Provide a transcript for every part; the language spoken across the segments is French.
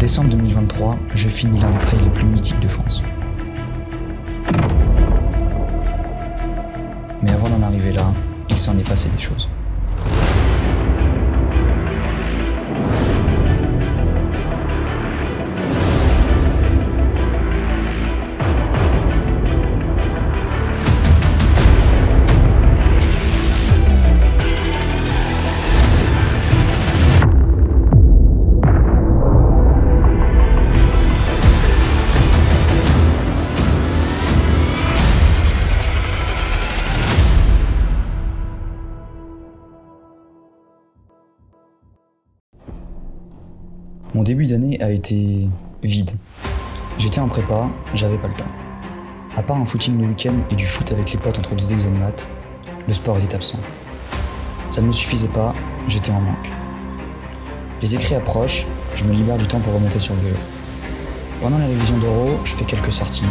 décembre 2023, je finis l'un des trails les plus mythiques de France. Mais avant d'en arriver là, il s'en est passé des choses. Mon début d'année a été vide. J'étais en prépa, j'avais pas le temps. À part un footing le week-end et du foot avec les potes entre deux exos de maths, le sport était absent. Ça ne me suffisait pas, j'étais en manque. Les écrits approchent, je me libère du temps pour remonter sur le vélo. Pendant les révisions d'oraux, je fais quelques sorties.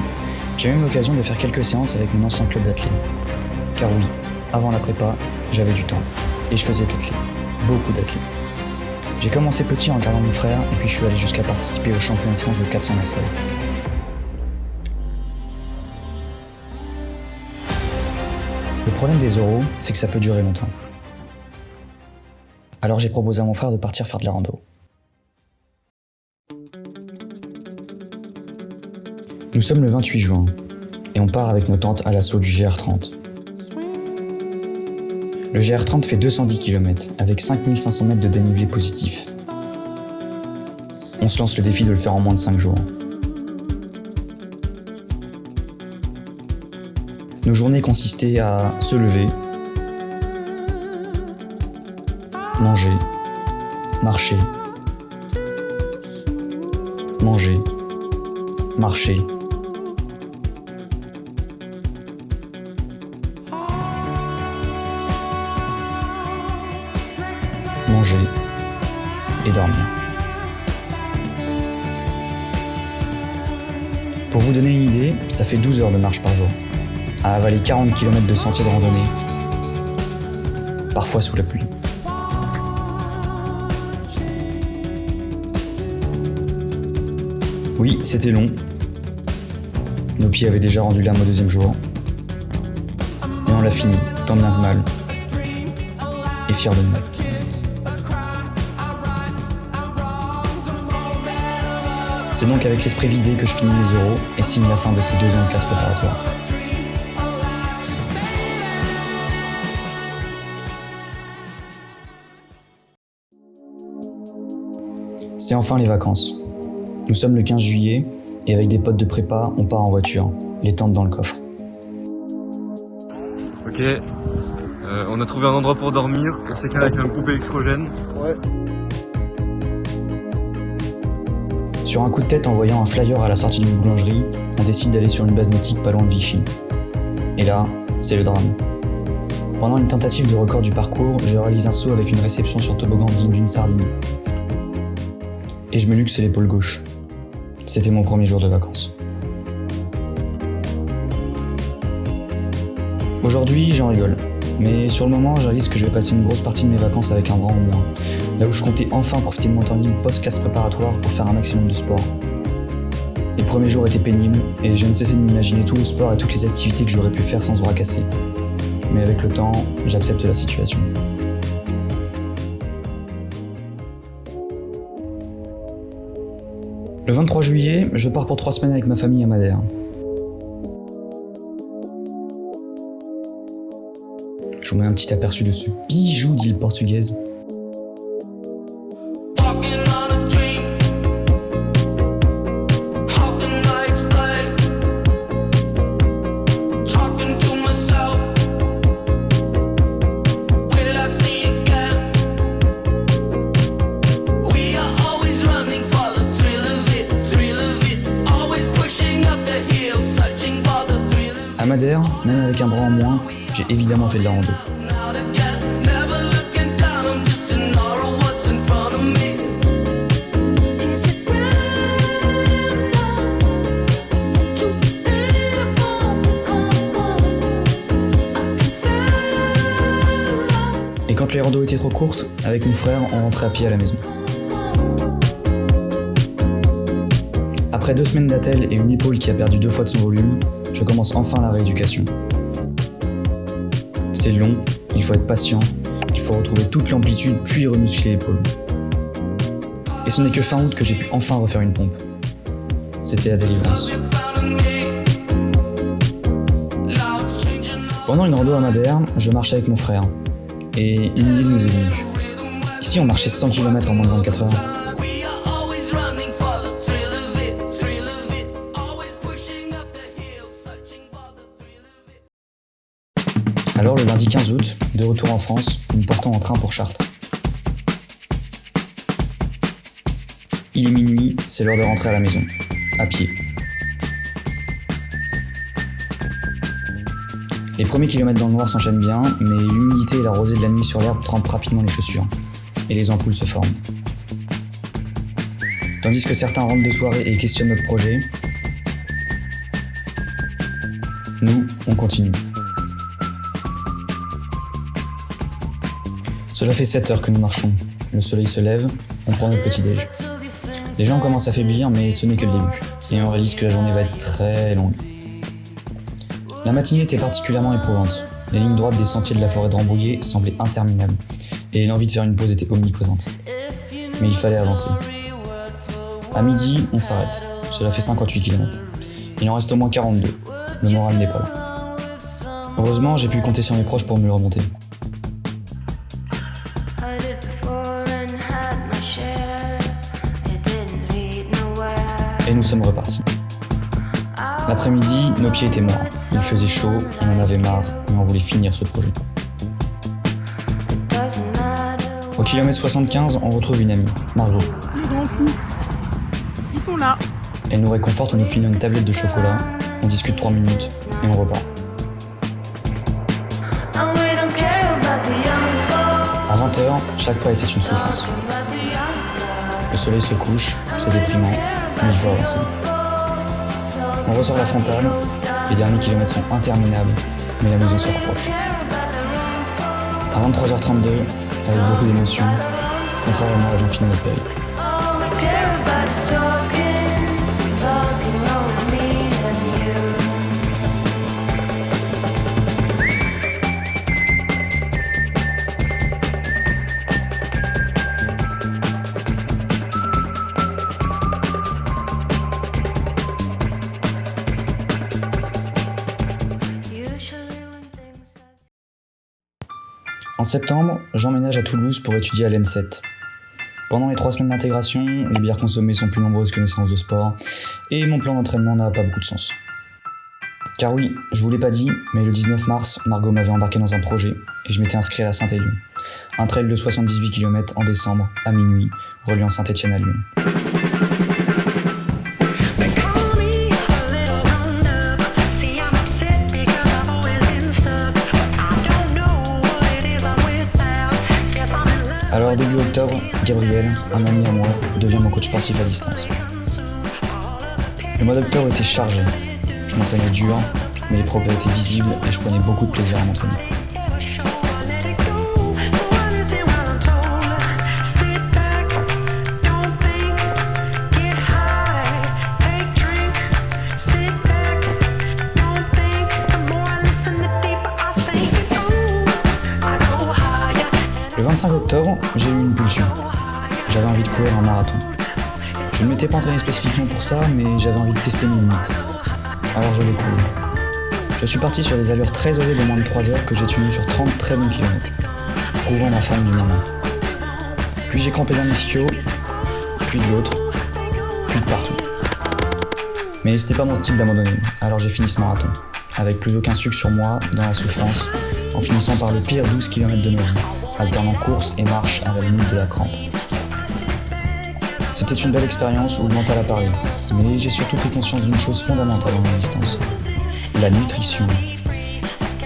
J'ai même l'occasion de faire quelques séances avec mon ancien club d'athlètes. Car oui, avant la prépa, j'avais du temps. Et je faisais de l'athlète. Beaucoup d'athlètes. J'ai commencé petit en regardant mon frère et puis je suis allé jusqu'à participer au championnat de France de 400 mètres. Le problème des oraux, c'est que ça peut durer longtemps. Alors j'ai proposé à mon frère de partir faire de la rando. Nous sommes le 28 juin et on part avec nos tentes à l'assaut du GR30. Le GR30 fait 210 km avec 5500 mètres de dénivelé positif. On se lance le défi de le faire en moins de 5 jours. Nos journées consistaient à se lever, manger, marcher, manger, marcher. Manger et dormir. Pour vous donner une idée, ça fait 12 heures de marche par jour, à avaler 40 km de sentiers de randonnée, parfois sous la pluie. Oui, c'était long. Nos pieds avaient déjà rendu l'âme au deuxième jour. Mais on l'a fini, tant bien que mal, et fier de nous. C'est donc avec l'esprit vidé que je finis mes oraux et signe la fin de ces 2 ans de classe préparatoire. C'est enfin les vacances. Nous sommes le 15 juillet et avec des potes de prépa, on part en voiture, les tentes dans le coffre. Ok, on a trouvé un endroit pour dormir, on s'éclaire avec un groupe électrogène. Ouais. Sur un coup de tête en voyant un flyer à la sortie d'une boulangerie, on décide d'aller sur une base nautique pas loin de Vichy. Et là, c'est le drame. Pendant une tentative de record du parcours, je réalise un saut avec une réception sur toboggan digne d'une sardine. Et je me luxe l'épaule gauche. C'était mon premier jour de vacances. Aujourd'hui, j'en rigole. Mais sur le moment, je réalise que je vais passer une grosse partie de mes vacances avec un bras en moins, là où je comptais enfin profiter de mon temps libre post-classe préparatoire pour faire un maximum de sport. Les premiers jours étaient pénibles, et je ne cessais de m'imaginer tout le sport et toutes les activités que j'aurais pu faire sans se bras cassés. Mais avec le temps, j'accepte la situation. Le 23 juillet, je pars pour 3 semaines avec ma famille à Madère. Je vous mets un petit aperçu de ce bijou d'île portugaise. À Madère, même avec un bras en moins, j'ai évidemment fait de la rando. Et quand les randos étaient trop courtes, avec mon frère, on rentrait à pied à la maison. Après 2 semaines d'attelle et une épaule qui a perdu 2 fois de son volume, je commence enfin la rééducation. C'est long, il faut être patient, il faut retrouver toute l'amplitude puis remuscler l'épaule. Et ce n'est que fin août que j'ai pu enfin refaire une pompe. C'était la délivrance. Pendant une rando à Madère, je marchais avec mon frère. Et une idée nous est venue. Ici on marchait 100 km en moins de 24 heures. Alors le lundi 15 août, de retour en France, nous partons en train pour Chartres. Il est minuit, c'est l'heure de rentrer à la maison, à pied. Les premiers kilomètres dans le noir s'enchaînent bien, mais l'humidité et la rosée de la nuit sur l'herbe trempent rapidement les chaussures, et les ampoules se forment. Tandis que certains rentrent de soirée et questionnent notre projet, nous, on continue. Cela fait 7 heures que nous marchons. Le soleil se lève, on prend notre petit-déj. Les gens commencent à faiblir, mais ce n'est que le début, et on réalise que la journée va être très longue. La matinée était particulièrement éprouvante. Les lignes droites des sentiers de la forêt de Rambouillet semblaient interminables, et l'envie de faire une pause était omniprésente. Mais il fallait avancer. À midi, on s'arrête. Cela fait 58 km. Il en reste au moins 42. Le moral n'est pas là. Heureusement, j'ai pu compter sur mes proches pour me le remonter. Et nous sommes repartis. L'après-midi, nos pieds étaient morts. Il faisait chaud, on en avait marre, mais on voulait finir ce projet. Au kilomètre 75, on retrouve une amie, Margot. Les grands fous. Ils sont là. Elle nous réconforte en nous filant une tablette de chocolat, on discute 3 minutes et on repart. À 20h, chaque pas était une souffrance. Le soleil se couche, c'est déprimant, mais il faut avancer. On ressort la frontale, les derniers kilomètres sont interminables, mais la maison se rapproche. À 23h32, avec beaucoup d'émotion, mon frère et moi avions fini notre périple. En septembre, j'emménage à Toulouse pour étudier à l'ENSET. Pendant les 3 semaines d'intégration, les bières consommées sont plus nombreuses que mes séances de sport, et mon plan d'entraînement n'a pas beaucoup de sens. Car oui, je vous l'ai pas dit, mais le 19 mars, Margot m'avait embarqué dans un projet, et je m'étais inscrit à la Saint-Élion. Un trail de 78 km en décembre, à minuit, reliant Saint-Étienne à Lyon. Alors début octobre, Gabriel, un ami à moi, devient mon coach sportif à distance. Le mois d'octobre était chargé. Je m'entraînais dur, mais les progrès étaient visibles et je prenais beaucoup de plaisir à m'entraîner. Le 25 octobre, j'ai eu une pulsion. J'avais envie de courir un marathon. Je ne m'étais pas entraîné spécifiquement pour ça, mais j'avais envie de tester mes limites. Alors je l'ai couru. Je suis parti sur des allures très osées de moins de 3 heures que j'ai tenues sur 30 très bons kilomètres, prouvant ma forme du moment. Puis j'ai crampé d'un ischio, puis de l'autre, puis de partout. Mais c'était pas mon style d'abandonner, alors j'ai fini ce marathon, avec plus aucun sucre sur moi, dans la souffrance, en finissant par le pire 12 km de ma vie, alternant course et marche à la limite de la crampe. C'était une belle expérience où le mental a parlé, mais j'ai surtout pris conscience d'une chose fondamentale en longue distance, la nutrition.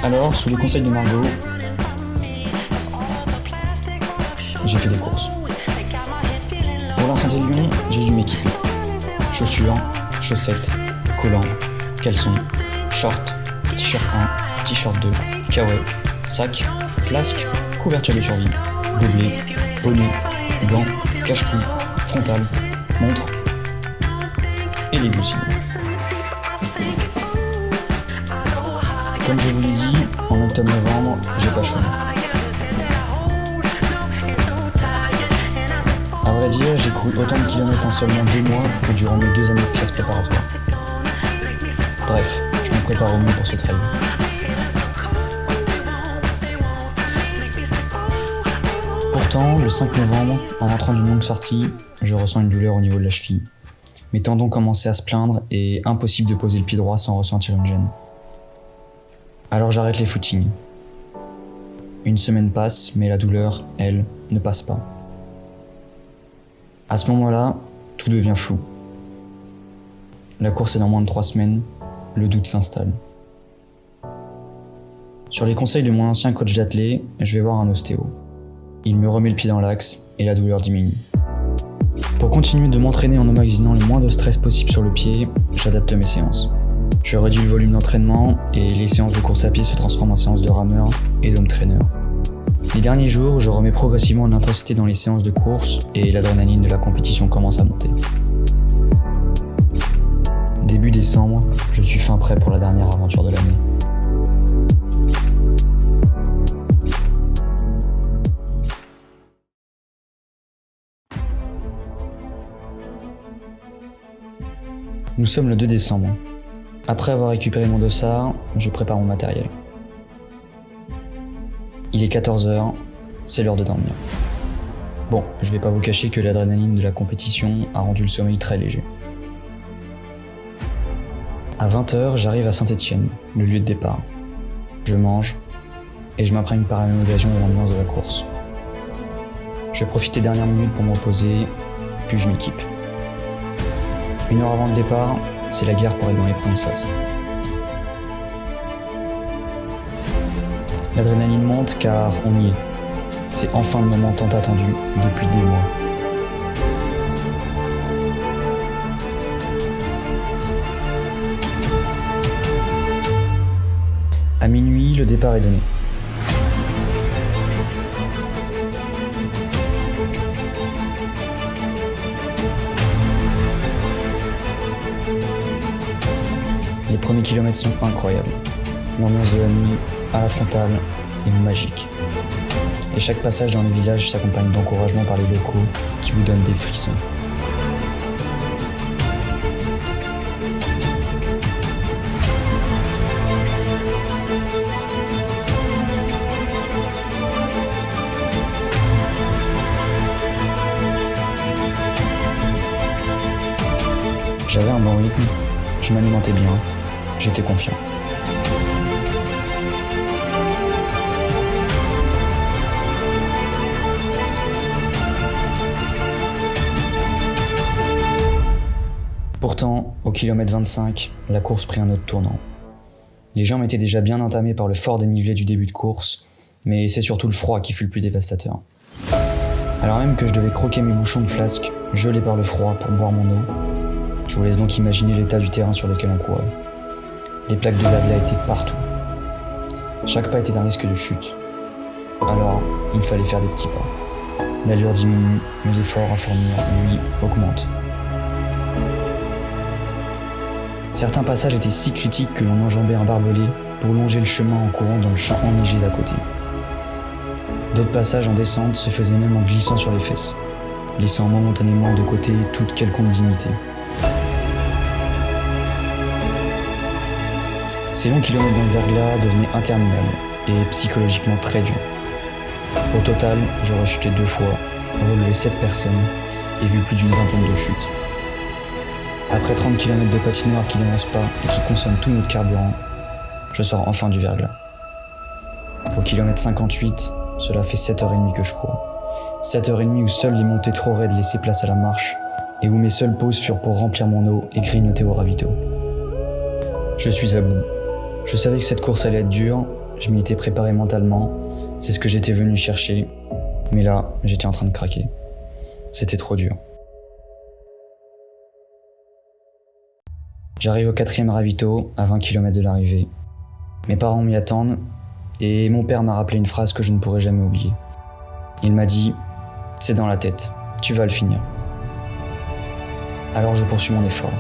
Alors, sous les conseils de Margot, j'ai fait des courses. Pour la Saint-Élion, j'ai dû m'équiper. Chaussures, chaussettes, collants, caleçons, shorts, t-shirt 1, t-shirt 2, kawaii, sac, flasque, couverture de survie, gobelet, bonnet, gants, cache-cou, frontal, montre. et les glucides. Comme je vous l'ai dit, en octobre-novembre, j'ai pas chômé. À vrai dire, j'ai couru autant de kilomètres en seulement 2 mois que durant mes 2 années de classe préparatoire. Bref, je me prépare au mieux pour ce trail. Pourtant, le 5 novembre, en rentrant d'une longue sortie, je ressens une douleur au niveau de la cheville. Mes tendons commençaient à se plaindre et impossible de poser le pied droit sans ressentir une gêne. Alors j'arrête les footings. Une semaine passe, mais la douleur, elle, ne passe pas. À ce moment-là, tout devient flou. La course est dans moins de 3 semaines, le doute s'installe. Sur les conseils de mon ancien coach d'athlé, je vais voir un ostéo. Il me remet le pied dans l'axe et la douleur diminue. Pour continuer de m'entraîner en emmagasinant le moins de stress possible sur le pied, j'adapte mes séances. Je réduis le volume d'entraînement et les séances de course à pied se transforment en séances de rameur et d'home trainer. Les derniers jours, je remets progressivement l'intensité dans les séances de course et l'adrénaline de la compétition commence à monter. Début décembre, je suis fin prêt pour la dernière aventure de l'année. Nous sommes le 2 décembre. Après avoir récupéré mon dossard, je prépare mon matériel. Il est 14h, c'est l'heure de dormir. Bon, je vais pas vous cacher que l'adrénaline de la compétition a rendu le sommeil très léger. À 20h, j'arrive à Saint-Étienne, le lieu de départ. Je mange et je m'imprègne par la même occasion de l'ambiance de la course. Je profite des dernières minutes pour me reposer, puis je m'équipe. 1 heure avant le départ, c'est la guerre pour être dans les premiers sas. L'adrénaline monte car on y est. C'est enfin le moment tant attendu depuis des mois. À minuit, le départ est donné. Les premiers kilomètres sont incroyables. L'ambiance de la nuit, à la frontale, est magique. Et chaque passage dans les villages s'accompagne d'encouragement par les locaux qui vous donnent des frissons. J'avais un bon rythme, je m'alimentais bien, j'étais confiant. Pourtant, au kilomètre 25, la course prit un autre tournant. Les jambes étaient déjà bien entamées par le fort dénivelé du début de course, mais c'est surtout le froid qui fut le plus dévastateur. Alors même que je devais croquer mes bouchons de flasque, gelés par le froid pour boire mon eau, je vous laisse donc imaginer l'état du terrain sur lequel on courait. Les plaques de verglas étaient partout. Chaque pas était un risque de chute. Alors, il fallait faire des petits pas. L'allure diminue, mais l'effort à fournir, lui, augmente. Certains passages étaient si critiques que l'on enjambait un barbelé pour longer le chemin en courant dans le champ enneigé d'à côté. D'autres passages en descente se faisaient même en glissant sur les fesses, laissant momentanément de côté toute quelconque dignité. Ces longs kilomètres dans le verglas devenaient interminables et psychologiquement très durs. Au total, j'aurais chuté 2 fois, relevé 7 personnes et vu plus d'une vingtaine de chutes. Après 30 km de patinoire qui n'avance pas et qui consomme tout notre carburant, je sors enfin du verglas. Au kilomètre 58, cela fait 7h30 que je cours. 7h30 où seules les montées trop raides laissaient place à la marche et où mes seules pauses furent pour remplir mon eau et grignoter au ravito. Je suis à bout. Je savais que cette course allait être dure, je m'y étais préparé mentalement, c'est ce que j'étais venu chercher, mais là, j'étais en train de craquer. C'était trop dur. J'arrive au 4e ravito, à 20 km de l'arrivée. Mes parents m'y attendent, et mon père m'a rappelé une phrase que je ne pourrai jamais oublier. Il m'a dit « C'est dans la tête, tu vas le finir ». Alors je poursuis mon effort.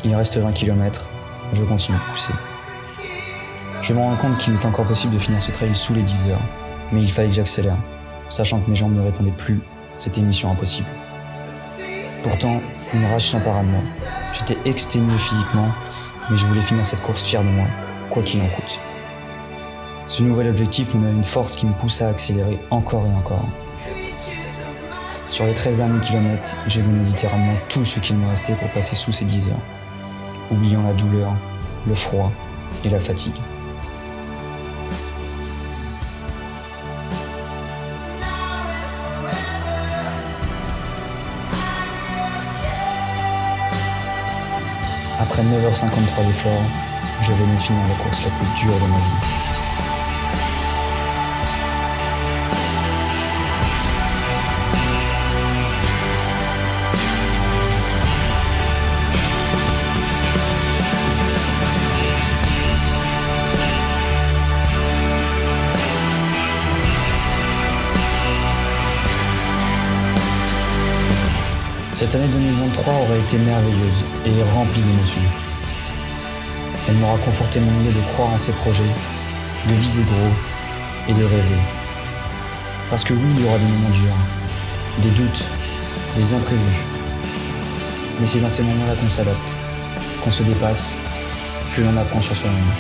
Il reste 20 km, je continue de pousser. Je me rends compte qu'il est encore possible de finir ce trail sous les 10 heures, mais il fallait que j'accélère, sachant que mes jambes ne répondaient plus, c'était mission impossible. Pourtant, une rage s'empara de moi. J'étais exténué physiquement, mais je voulais finir cette course fier de moi, quoi qu'il en coûte. Ce nouvel objectif me donne une force qui me pousse à accélérer encore et encore. Sur les 13 derniers kilomètres, j'ai donné littéralement tout ce qu'il me restait pour passer sous ces 10 heures, oubliant la douleur, le froid et la fatigue. Après 9h53 d'effort, je venais de finir la course la plus dure de ma vie. Cette année 2023 aurait été merveilleuse et remplie d'émotions. Elle m'aura conforté mon idée de croire en ses projets, de viser gros et de rêver. Parce que oui, il y aura des moments durs, des doutes, des imprévus. Mais c'est dans ces moments-là qu'on s'adapte, qu'on se dépasse, que l'on apprend sur soi-même.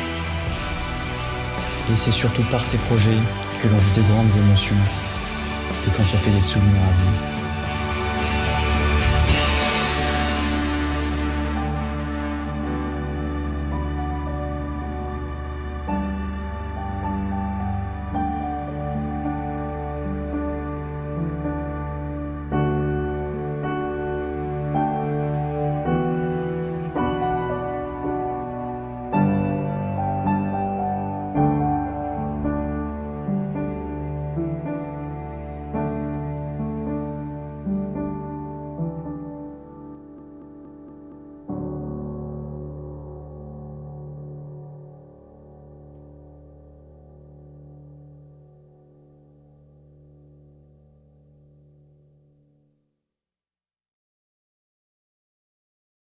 Et c'est surtout par ces projets que l'on vit de grandes émotions et qu'on se fait des souvenirs à vie.